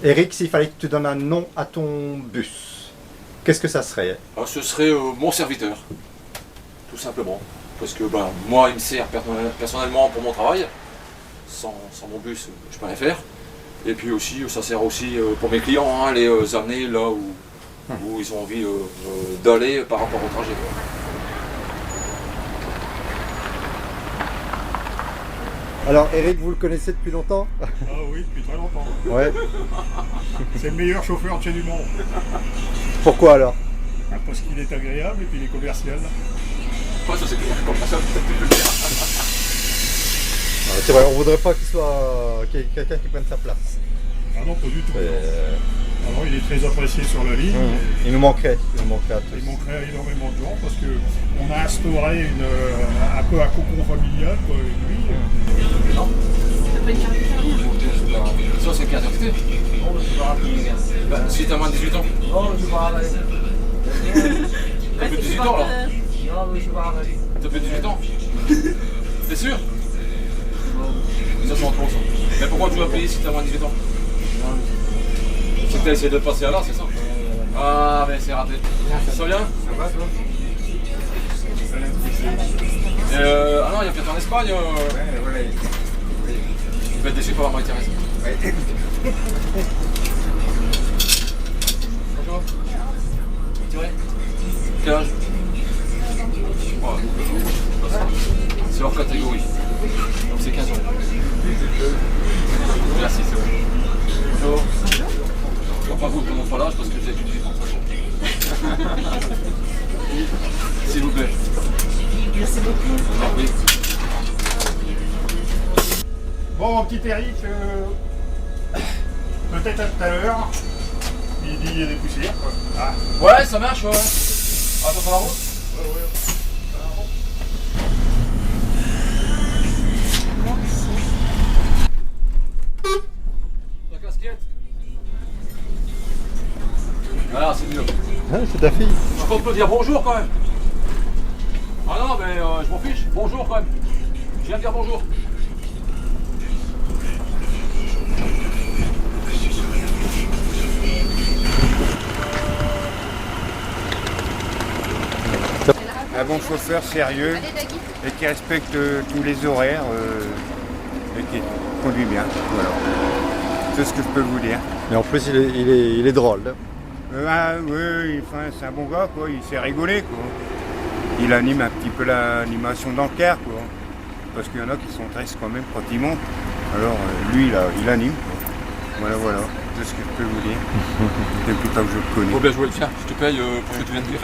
Eric, s'il fallait que tu donnes un nom à ton bus, qu'est-ce que ça serait? Alors, ce serait mon serviteur, tout simplement. Parce que moi, il me sert personnellement pour mon travail. Sans mon bus, je peux rien faire. Et puis aussi, ça sert aussi pour mes clients, les amener là où ils ont envie d'aller par rapport au trajet. Alors Eric, vous le connaissez depuis longtemps? Ah oui, depuis très longtemps. Ouais. C'est le meilleur chauffeur de chez du monde. Pourquoi alors? Parce qu'il est agréable et puis il est commercial. Ouais, ça c'est clair, comme ça, peut-être plus le dire. C'est vrai, on voudrait pas qu'il y ait quelqu'un qui prenne sa place. Ah non, pas du tout. Alors il est très apprécié sur la ligne. Il nous manquerait à tous. Il manquerait énormément de gens parce qu'on a instauré un peu un cocon familial quoi, avec lui. Non. C'est pas une carte d'identité. Ça c'est une carte d'identité. Oh, je vais rappeler. Si t'as moins de 18 ans. Oh, je vais rappeler. T'as plus de 18 ans là. Non, mais je vais rappeler. T'as plus de 18 ans. T'es sûr? Ça c'est en trop ça. Mais pourquoi tu vas payer si t'as moins de 18 ans? C'est que t'as essayé de passer à l'art, c'est ça? Ah, mais c'est raté. Ça va bien? Ça va, toi? Ah non, il y a peut-être en Espagne. Ouais. Tu vas être déçu par Marie-Thérèse. Ouais. Bonjour. Tiré. Quel âge? C'est leur catégorie. Donc c'est 15 ans. Merci, c'est vrai. Bonjour. Enfin, vous ne demandez pas l'âge parce que vous avez plus de 18 ans. S'il vous plaît. Merci beaucoup. Oui. Bon, mon petit Eric, peut-être à tout à l'heure. Il dit il y a des poussières. Quoi. Ah. Ouais, ça marche, ouais. Attends, la route? Ouais. La casquette? Ah, c'est mieux. Hein, c'est ta fille? Je compte me dire bonjour quand même. Ah non, mais je m'en fiche. Bonjour quand même. Je viens de dire bonjour. Un bon chauffeur sérieux et qui respecte tous les horaires et qui conduit bien. Voilà. C'est ce que je peux vous dire. Mais en plus, il est drôle. Oui, enfin, c'est un bon gars, quoi. Il sait rigoler, quoi. Il anime un petit peu l'animation dans le car, quoi. Parce qu'il y en a qui sont tristes quand même quand ils montent. Alors lui, il anime, quoi. Voilà. C'est ce que je peux vous dire. Depuis pas que je le connais. Faut bien jouer le tien, je te paye pour ce que tu viens de dire.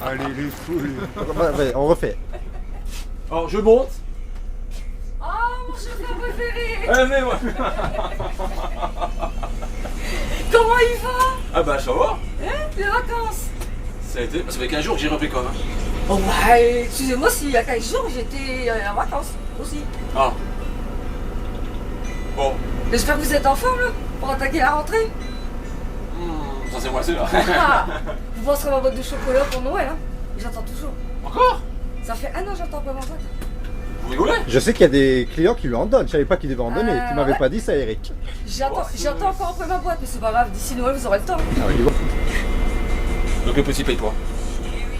Allez, les fous. Ouais, on refait. Alors je monte. Oh, mon chauffeur préféré! Mais ouais. Comment il va? Ah bah ça va. Les vacances? Ça fait 15 jours que j'ai repris quand même. Oh bah, excusez-moi s'il y a 15 jours j'étais en vacances aussi. Ah. Bon. J'espère que vous êtes en forme là, pour attaquer la rentrée. Ça c'est moi, c'est là. Ah, vous penserez à ma boîte de chocolat pour Noël, hein? J'attends toujours. Encore? Ça fait un an que j'attends pas ma boîte. Vous rigolez? Je sais qu'il y a des clients qui lui en donnent. Je savais pas qu'il devait en donner. Tu m'avais ouais. pas dit ça, Eric. J'attends encore après ma boîte, mais c'est pas grave, d'ici Noël vous aurez le temps. Ah oui, bon. Donc le petit paye pas.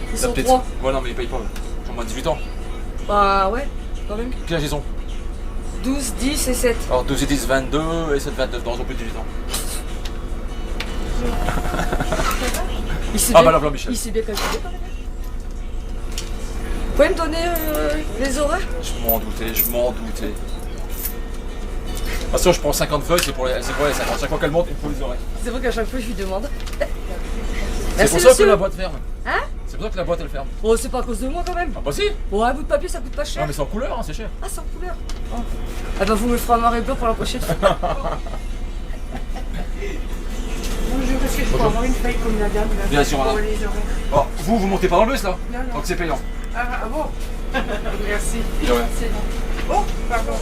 Ils La sont petite. trois. Ouais non mais il paye pas. Ils ont moins de 18 ans. Bah ouais, quand même. Quel âge ils ont? 12, 10 et 7. Alors 12 et 10, 22 et 7, 29. Non, ils ont plus de 18 ans. Il sait Ah bien- bah la blanc Michel. Il sait bien calculer quand même. Vous pouvez me donner les horaires? Je m'en doutais. De toute façon, je prends 50 feuilles, c'est pour les 50. Chaque fois qu'elle monte, il faut les oreilles. C'est vrai qu'à chaque fois je lui demande. C'est Merci, pour ça que monsieur. la boîte ferme. Hein? C'est pour ça que la boîte elle ferme. Oh, c'est pas à cause de moi quand même. Ah bah si. Bon, un bout de papier ça coûte pas cher. Non mais c'est en couleur, hein, c'est cher. Ah, c'est en couleur. Oh. Ah bah vous me le ferez en noir et blanc pour la prochaine fois. Bonjour, est-ce que je peux avoir une feuille comme la dame là, Bien sûr, pour madame. les horaires? Oh, vous montez pas dans le bus là? Non, non. Donc c'est payant. Ah bon. Merci. Et ouais. C'est bon. Oh, pardon.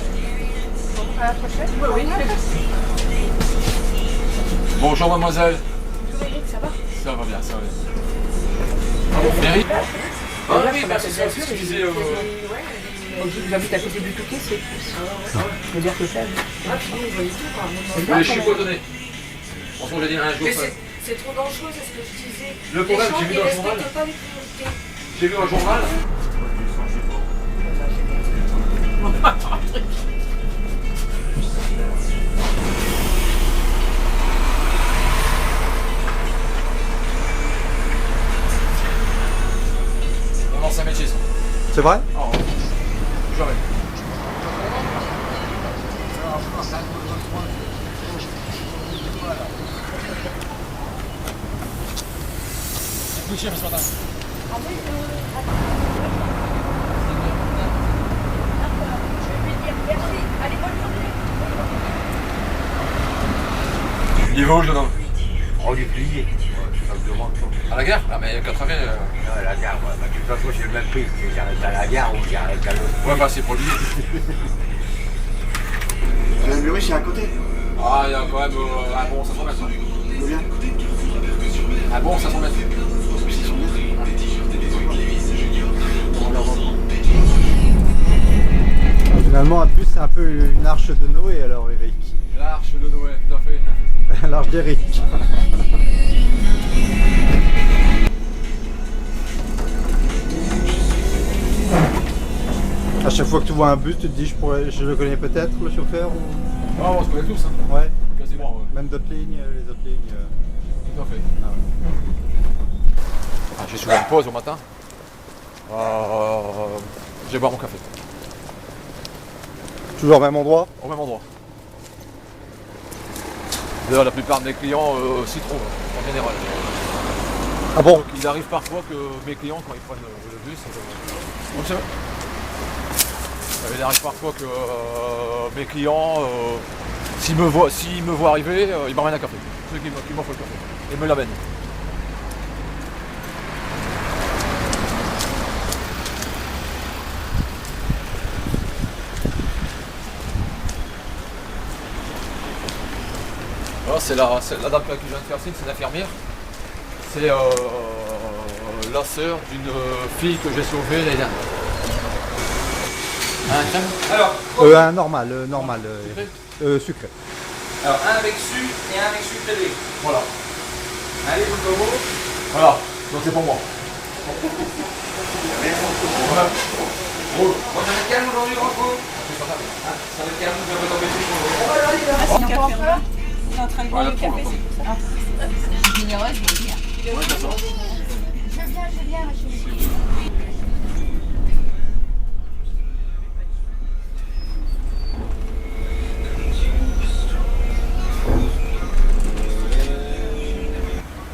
Bon, à la prochaine. Oui, Bonjour mademoiselle. Bonjour Eric, ça va? Ça va bien, ça va bien. Mary? Ah oui, bah c'est ça, c'est ce que je disais. J'habite à côté du Touquet, c'est je veux dire que ça. Je suis cotonné. Franchement, j'ai dit un jour. C'est trop dangereux, c'est ce que je disais. Le problème, j'ai vu dans le journal. J'ai vu un journal. Non, c'est un métier ça. C'est vrai? Oh, jamais. Plus cher ce matin. Il va où le jeune homme? Oh, du plié. À la gare? Ah mais 80... Non, à la gare, moi. De toute façon, j'ai le même prix. J'arrête à la gare ou j'arrête à l'autre. Ouais bah c'est pour lui. Le bureau, c'est à côté. Ah il y a quand même un bon 500 mètres. Combien? Un bon 500 mètres. Finalement, un bus, c'est un peu une arche de Noé alors, Eric. L'arche de Noé, tout à fait. L'arche d'Eric. À chaque fois que tu vois un bus, tu te dis je le connais peut-être, le chauffeur ou... Ah on se connaît tous hein. Ouais. Quasiment ouais. Même d'autres lignes, les autres lignes. Tout à fait. Ah ouais. Ah, j'ai souvent une pause au matin. Je vais boire mon café. Toujours au même endroit? Au même endroit. D'ailleurs la plupart de mes clients s'y trouvent en général. Ah bon? Donc il arrive parfois que mes clients quand ils prennent le bus. Donc, ça va. Il arrive parfois que mes clients, s'ils me voient arriver, ils m'emmènent un café. Ceux qui m'offrent le café. Et me l'amènent. Voilà, c'est la dame qui vient de faire signe, c'est une infirmière. C'est la sœur d'une fille que j'ai sauvée l'année dernière. Un crème? Un normal, sucré. Alors, un avec su et un avec sucre élevé. Voilà. Allez, vous le combo. Voilà, donc c'est pour moi. Voilà. Bon, ça va être calme aujourd'hui, grand coup. Ça va être calme, je vais retomber dessus pour le Il est encore un peu. Il est en train de boire Ouais, le café, c'est pour ça. Généreuse, je veux dire. Ouais, c'est ça. Je viens, ma chérie.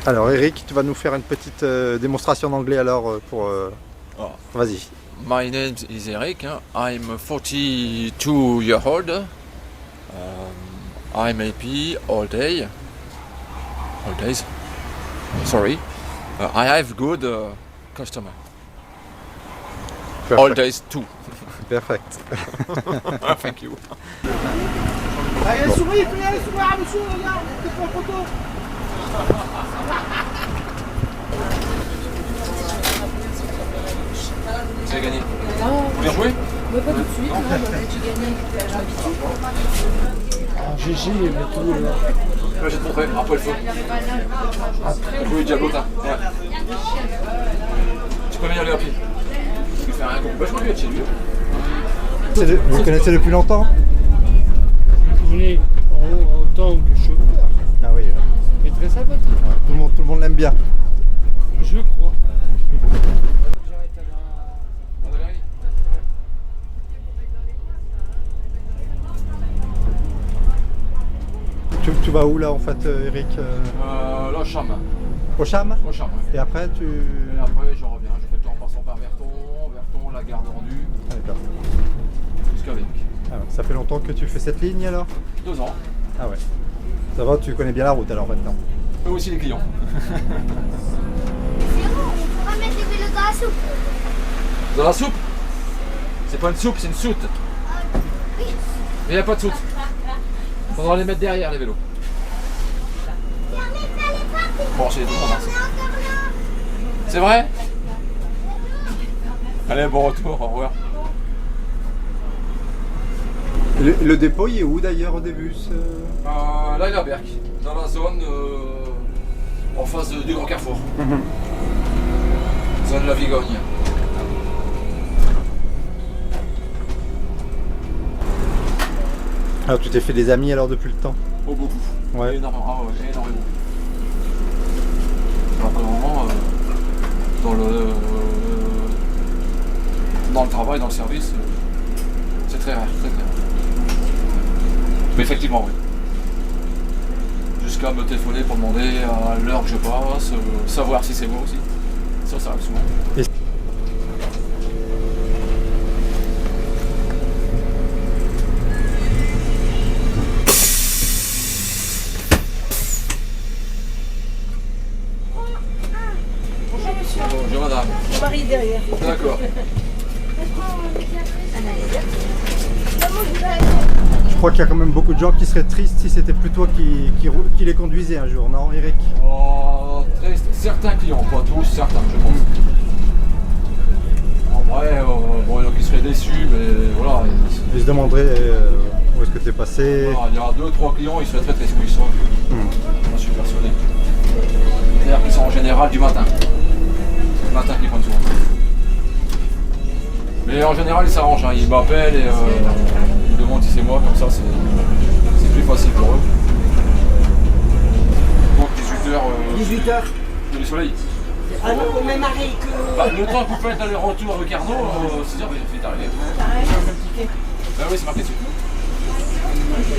Alors Eric, tu vas nous faire une petite démonstration d'anglais alors pour... Vas-y. My name is Eric. I'm 42 years old. I'm happy all day. All days. Sorry. I have good customer. All days too. Perfect. Thank you. Allez, souris, monsieur, regarde, t'es pour la photo. J'ai gagné. Vous voulez jouer? Mais pas tout de suite, là, j'ai gagné. GG, mais tout là. Là, je vais te montrer, après le feu. Oui, Diablota. Ouais. Tu peux venir aller à pied. Tu peux faire un coup. Bah, je crois qu'il est chez lui. Vous le connaissez depuis longtemps? Je connais en tant que chauffeur. Ah oui. Mais très sympathique. Tout le monde l'aime bien. Je crois. Tu vas où là en fait, Eric? Là, au Cham. Au Cham? Au Cham, ouais. Et après tu... Et après, je reviens. Je fais le temps en passant par Verton, la gare de Rendu, Ah, d'accord. jusqu'à Vic. Alors, ça fait longtemps que tu fais cette ligne alors? 2 ans. Ah ouais. Ça va, tu connais bien la route alors maintenant? Eux aussi les clients. On va mettre les vélos dans la soupe. Dans la soupe? C'est pas une soupe, c'est une soute. Oui. Mais il n'y a pas de soute. Faudra les mettre derrière les vélos. Bon, c'est tout le monde. Hein. C'est vrai? Allez, bon retour, au revoir. Le dépôt, il est où d'ailleurs au début Là, il est à Berck, dans la zone en face du Grand Carrefour. Zone de la Vigogne. Alors tu t'es fait des amis alors depuis le temps? Oh, beaucoup. Ouais. Énormément. Énormément. Alors pour le moment, dans le travail, dans le service, c'est très rare, très rare. Mais effectivement, oui. Jusqu'à me téléphoner pour demander à l'heure que je passe, savoir si c'est moi aussi. Ça arrive souvent. Bonjour monsieur. Bonjour madame. Mon mari est derrière. D'accord. Je crois qu'il y a quand même beaucoup de gens qui seraient tristes si c'était plus toi qui les conduisais un jour, non Eric? Oh, triste. Certains clients, pas tous, certains, je pense. En vrai, bon, il y en a qui seraient déçus, mais voilà. Ils se demanderaient où est-ce que t'es passé. Voilà, il y a 2-3 clients, ils seraient très tristes où ils sont. J'en suis persuadé. C'est-à-dire qu'ils sont en général du matin. C'est le matin qu'ils prennent souvent. Mais en général, ils s'arrangent, hein. Ils m'appellent et ils demandent si c'est moi, comme ça c'est plus facile pour eux. Donc 18h. 18h. Le soleil. Ah non, au même arrêt que. Bah, le temps que vous faites aller-retour avec Arnaud, 6h, vous êtes arrivé. Ah oui, c'est marqué dessus.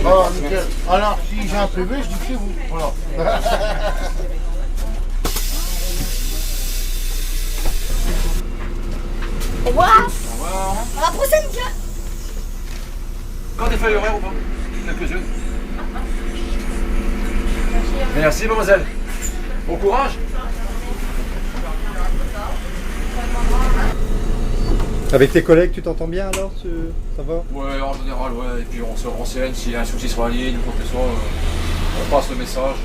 Oh, nickel. Alors, si j'ai un PV, je dis que c'est vous. Voilà. Au revoir. Au revoir. À la prochaine, tiens. Quand t'es fait l'horaire ou pas? Quelques-unes. Merci mademoiselle. Bon courage. Avec tes collègues, tu t'entends bien alors? Ça va? Ouais, en général, ouais. Et puis on se renseigne s'il y a un souci sur la ligne ou quoi que ce soit. On passe le message.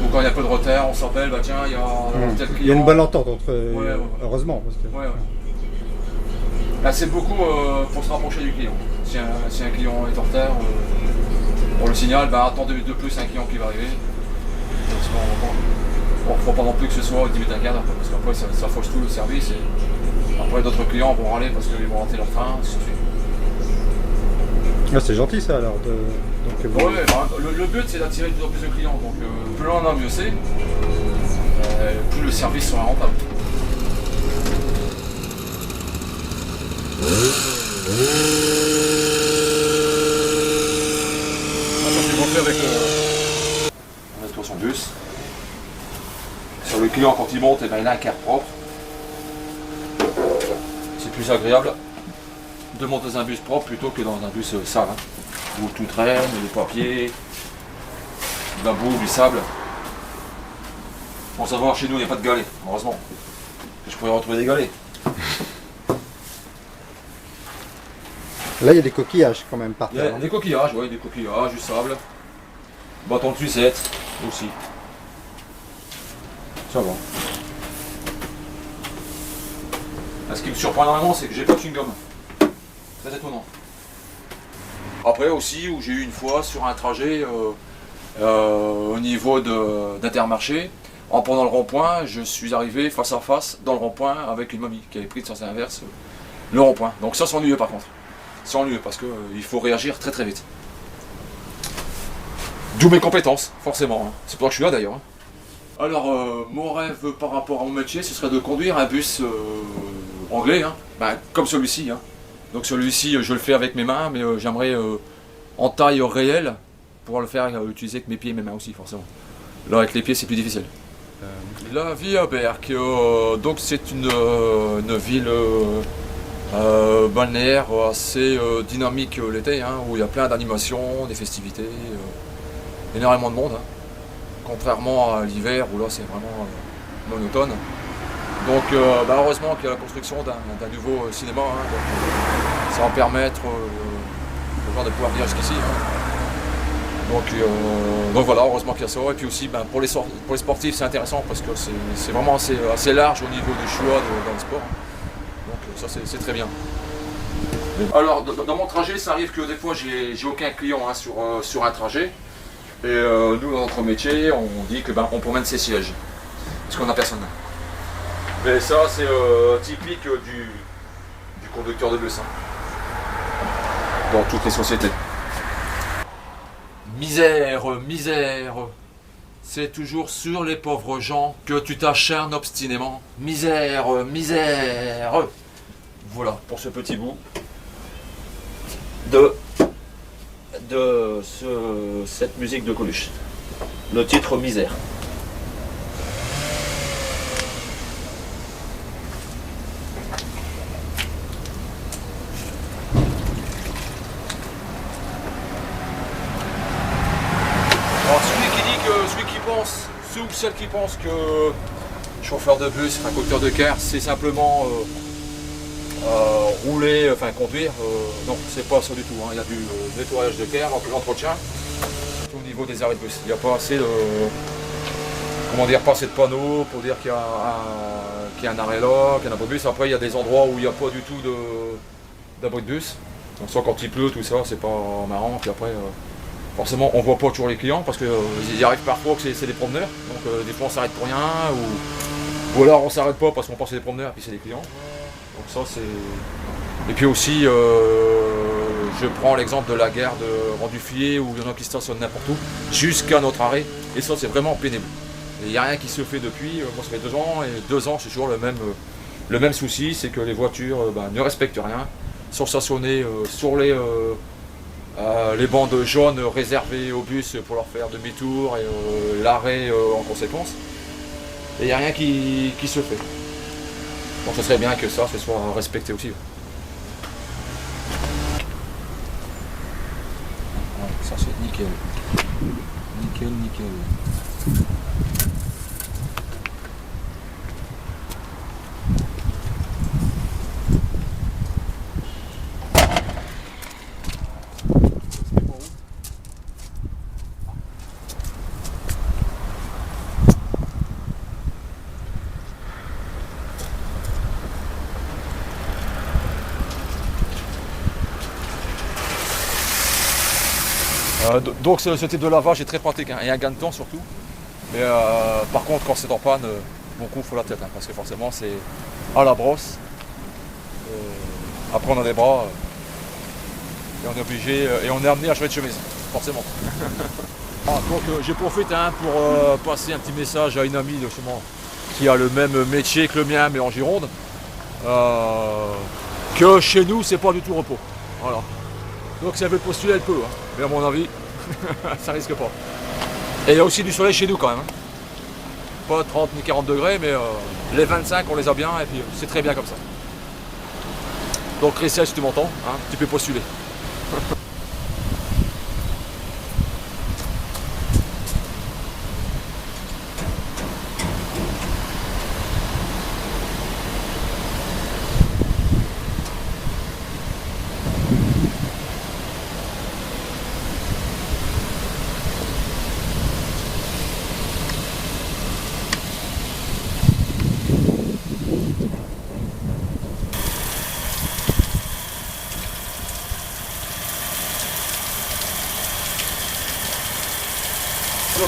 Ou quand il y a un peu de retard, on s'appelle, bah tiens, il y a tel client. Il y a une bonne entente entre ouais. heureusement. Parce que... Ouais. Là, c'est beaucoup pour se rapprocher du client. Si un client est en retard, on le signale, bah attendez de plus un client qui va arriver. Parce qu'on ne faut pas non plus que ce soit 10 minutes à quart d'heure, parce qu'après ça fausse tout le service et après d'autres clients vont râler parce qu'ils vont rater leur train, ainsi de suite. Ah, c'est gentil ça alors. Donc, bon. Ouais, bah, le but c'est d'attirer de plus en plus de clients, donc plus on en a mieux c'est, plus le service sera rentable. Ça c'est avec on nettoie son bus. Sur le client quand il monte, eh ben, il a un quart propre. C'est plus agréable de monter dans un bus propre plutôt que dans un bus sale. Hein, où tout traîne, les papiers, de la boue, du sable. Pour savoir, chez nous il n'y a pas de galets, heureusement. Je pourrais retrouver des galets. Là il y a des coquillages quand même par Il y a terre. des coquillages, ouais, des coquillages, du sable. Bâton de sucette aussi. Ça va. Ce qui me surprend énormément, c'est que j'ai pas de chewing-gum. Très étonnant. Après aussi, où j'ai eu une fois sur un trajet au niveau d'Intermarché, en prenant le rond-point, je suis arrivé face à face dans le rond-point avec une mamie qui avait pris de sens inverse le rond-point. Donc ça c'est ennuyeux par contre. C'est ennuyeux parce qu'il faut réagir très très vite. D'où mes compétences, forcément. Hein. C'est pour ça que je suis là d'ailleurs. Hein. Alors, mon rêve par rapport à mon métier, ce serait de conduire un bus anglais, hein. Ben, comme celui-ci. Hein. Donc celui-ci, je le fais avec mes mains, mais j'aimerais en taille réelle pouvoir le faire utiliser avec mes pieds et mes mains aussi, forcément. Là, avec les pieds, c'est plus difficile. La vie à Berck, donc c'est une ville balnéaire assez dynamique l'été, hein, où il y a plein d'animations, des festivités, énormément de monde. Hein. Contrairement à l'hiver où là c'est vraiment monotone. Donc heureusement qu'il y a la construction d'un nouveau cinéma, hein, donc, ça va permettre aux gens de pouvoir venir jusqu'ici. Hein. Donc voilà, heureusement qu'il y a ça. Et puis aussi pour les sportifs c'est intéressant parce que c'est vraiment assez large au niveau du choix dans le sport. Donc ça c'est très bien. Alors, dans mon trajet, ça arrive que des fois, j'ai aucun client hein, sur un trajet. Et nous, dans notre métier, on dit que on promène ses sièges. Parce qu'on n'a personne. Mais ça, c'est typique du conducteur de bus. Hein, dans toutes les sociétés. Misère, misère. C'est toujours sur les pauvres gens que tu t'acharnes obstinément. Misère, misère. Voilà, pour ce petit bout de cette musique de Coluche. Le titre Misère. Alors ceux ou celles qui pensent que chauffeur de bus, enfin conducteur de car, c'est simplement rouler, enfin conduire, non, c'est pas ça du tout. Hein. Il y a du nettoyage de car, l'entretien, au niveau des arrêts de bus. Il n'y a pas assez de, comment dire, pas assez de panneaux pour dire qu'il y a un arrêt là, qu'il y a un abri de bus. Après, il y a des endroits où il n'y a pas du tout d'abri de bus. Donc, soit quand il pleut, tout ça, c'est pas marrant. Puis après, forcément, on voit pas toujours les clients parce qu'il arrive parfois que c'est des promeneurs. Donc, des fois, on s'arrête pour rien ou alors on s'arrête pas parce qu'on pense que c'est des promeneurs et puis c'est des clients. Donc ça c'est. Et puis aussi je prends l'exemple de la gare de Rang-du-Fillet où il y en a qui stationnent n'importe où jusqu'à notre arrêt. Et ça c'est vraiment pénible. Il n'y a rien qui se fait depuis, moi ça fait 2 ans, et 2 ans c'est toujours le même souci, c'est que les voitures ne respectent rien, sont stationnées sur les bandes jaunes réservées aux bus pour leur faire demi-tour et l'arrêt en conséquence. Et il n'y a rien qui se fait. Donc ce serait bien que ça soit respecté aussi. Ouais, ça c'est nickel. Nickel, nickel. Donc ce type de lavage est très pratique hein, et un gain de temps surtout. Mais par contre quand c'est en panne, mon coup faut la tête hein, parce que forcément c'est à la brosse. Après on a des bras et on est obligé et on est amené à changer de chemise, forcément. Donc j'ai profité hein, pour passer un petit message à une amie justement qui a le même métier que le mien mais en Gironde. Que chez nous c'est pas du tout repos. Voilà. Donc si elle veut postuler elle peut, hein. Mais à mon avis, ça risque pas. Et il y a aussi du soleil chez nous quand même. Hein. Pas 30 ni 40 degrés, mais les 25 on les a bien et puis c'est très bien comme ça. Donc Christian si tu m'entends, hein, tu peux postuler.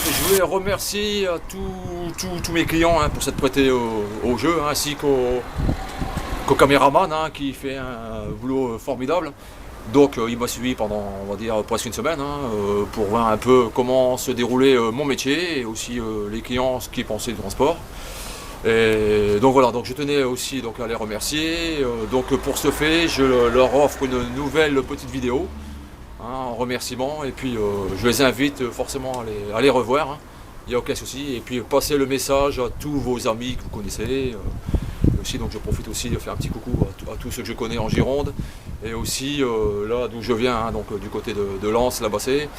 Je voulais remercier à tous mes clients hein, pour s'être prêtés au jeu, hein, ainsi qu'au caméraman hein, qui fait un boulot formidable. Donc il m'a suivi pendant, on va dire, presque une semaine hein, pour voir un peu comment se déroulait mon métier et aussi les clients ce qu'ils pensaient du transport. Et donc voilà, donc je tenais aussi donc, à les remercier. Donc pour ce fait, je leur offre une nouvelle petite vidéo. En remerciement et puis je les invite forcément à les revoir, hein. Il n'y a aucun souci et puis passez le message à tous vos amis que vous connaissez aussi, donc je profite aussi de faire un petit coucou à tous ceux que je connais en Gironde et aussi là d'où je viens, hein, donc du côté de Lens, la Bassée,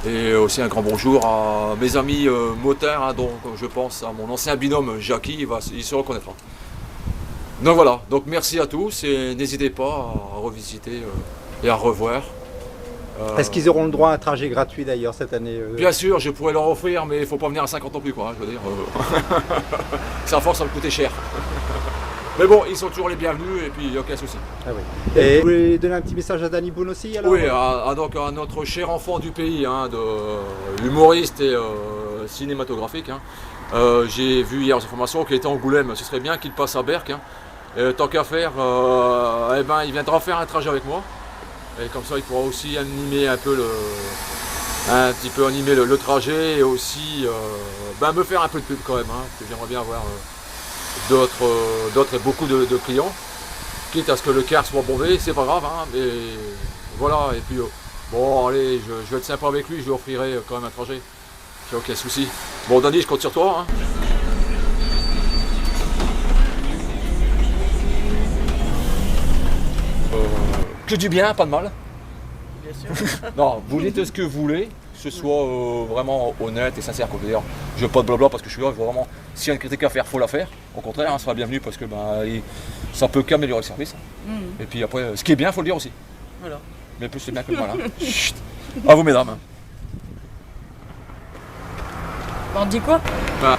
et aussi un grand bonjour à mes amis motards, hein, donc je pense à mon ancien binôme Jackie, il se reconnaîtra. Donc voilà, donc merci à tous et n'hésitez pas à revisiter et à revoir. Est-ce qu'ils auront le droit à un trajet gratuit d'ailleurs cette année Bien sûr, je pourrais leur offrir, mais il ne faut pas venir à 50 non plus, quoi, hein, je veux dire. Ça à force, ça va me coûter cher. Mais bon, ils sont toujours les bienvenus et puis il n'y a aucun souci. Ah oui. Et vous voulez donner un petit message à Danny Boone aussi alors? Oui, donc à notre cher enfant du pays, hein, humoriste et cinématographique. Hein. J'ai vu hier aux informations qu'il était à Angoulême. Ce serait bien qu'il passe à Berck. Hein. Et, tant qu'à faire, eh ben, il viendra faire un trajet avec moi. Et comme ça, il pourra aussi animer un peu le trajet et aussi me faire un peu de pub quand même. Hein, parce que j'aimerais bien avoir d'autres et beaucoup de clients. Quitte à ce que le car soit bombé, c'est pas grave. Hein, mais voilà, et puis bon, allez, je vais être sympa avec lui, je lui offrirai quand même un trajet. J'ai aucun souci. Bon, Danny, je compte sur toi. Hein. Que du bien, pas de mal. Bien sûr. Non, vous dites ce que vous voulez, que ce soit vraiment honnête et sincère. D'ailleurs, je veux pas de blabla parce que je suis là, vraiment, s'il y a une critique à faire, faut la faire. Au contraire, hein, sera bienvenu parce que ça peut qu'améliorer le service. Et puis après, ce qui est bien, faut le dire aussi. Voilà. Mais plus c'est bien que le mal. Hein. Chut. À vous, mesdames. On dit quoi? Bah,